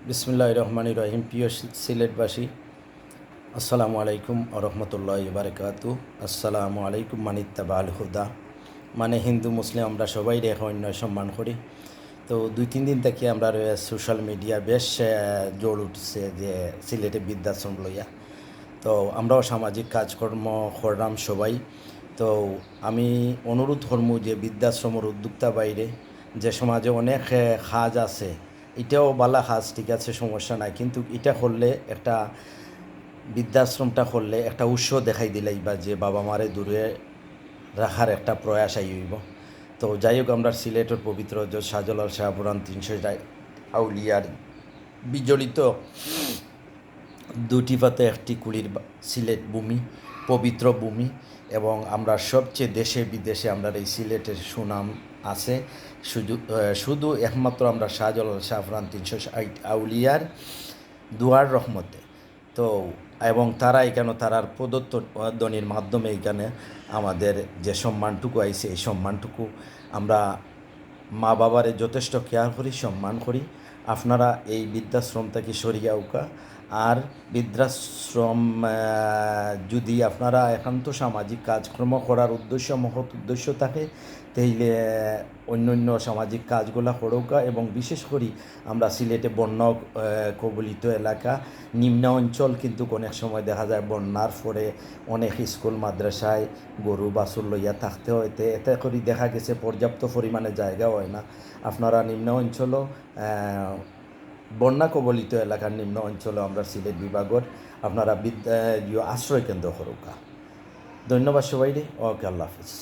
বিসমিল্লাহির রহমানির রহিম। প্রিয় সিলেটবাসী, আসসালামু আলাইকুম ওয়া রাহমাতুল্লাহি ওয়া বারাকাতুহু। আসসালামু আলাইকুম মানিত্তাবাল হুদা, মানে হিন্দু মুসলিম আমরা সবাই এক অন্য সম্মান করি। তো 2-3 দিন থেকে আমরা সোশ্যাল মিডিয়া বেশ জোর উঠছে যে সিলেটে বৃদ্ধাশ্রম লইয়া। তো আমরাও সামাজিক কাজকর্ম করলাম সবাই। তো আমি অনুরোধ করবো যে বৃদ্ধাশ্রমের উদ্যোক্তা বাইরে যে সমাজে অনেক কাজ আছে, এটাও বালা কাজ, ঠিক আছে, সমস্যা নাই, কিন্তু এটা করলে একটা বৃদ্ধাশ্রমটা করলে একটা উৎস দেখাই দিলাই বা যে বাবা মারে দূরে রাখার একটা প্রয়াস হইব। তো যাই হোক, আমরা সিলেটের পবিত্র শাহজালাল শাহপুরান 300 আউলিয়ার বিজড়িত দুটি পাতে একটি কুলির সিলেট ভূমি, পবিত্র ভূমি, এবং আমরা সবচেয়ে দেশে বিদেশে আমরা এই সিলেটের সুনাম আছে। শুধু একমাত্র আমরা শাহজালাল শাহপুরান 360 আউলিয়ার দুয়ার রহমতে। তো এবং তারা এখানে তারার প্রদত্ত ধ্বনির মাধ্যমে এখানে আমাদের যে সম্মানটুকু আইছে, এই সম্মানটুকু আমরা মা বাবারে যথেষ্ট কেয়ার করি, সম্মান করি। আপনারা এই বৃদ্ধাশ্রম থেকে সরিয়ে উকা। আর বৃদ্ধাশ্রম যদি আপনারা একান্ত সামাজিক কাজকর্ম করার উদ্দেশ্য, মহৎ উদ্দেশ্য থাকে, তাইলে অন্য অন্য সামাজিক কাজগুলো করৌকা। এবং বিশেষ করে আমরা সিলেটে বন্যা কবলিত এলাকা, নিম্ন অঞ্চল, কিন্তু অনেক সময় দেখা যায় বন্যার পরে অনেক স্কুল মাদ্রাসায় গরু বাছুর লইয়া থাকতে হইতে, এতে করে দেখা গেছে পর্যাপ্ত পরিমাণে জায়গা হয় না। আপনারা নিম্ন অঞ্চলও বন্যা কবলিত এলাকার নিম্ন অঞ্চলে আমরা সিলেট বিভাগের আপনারা আশ্রয় কেন্দ্র করুকা। ধন্যবাদ সবাই রে। ওকে, আল্লাহ হাফিজ।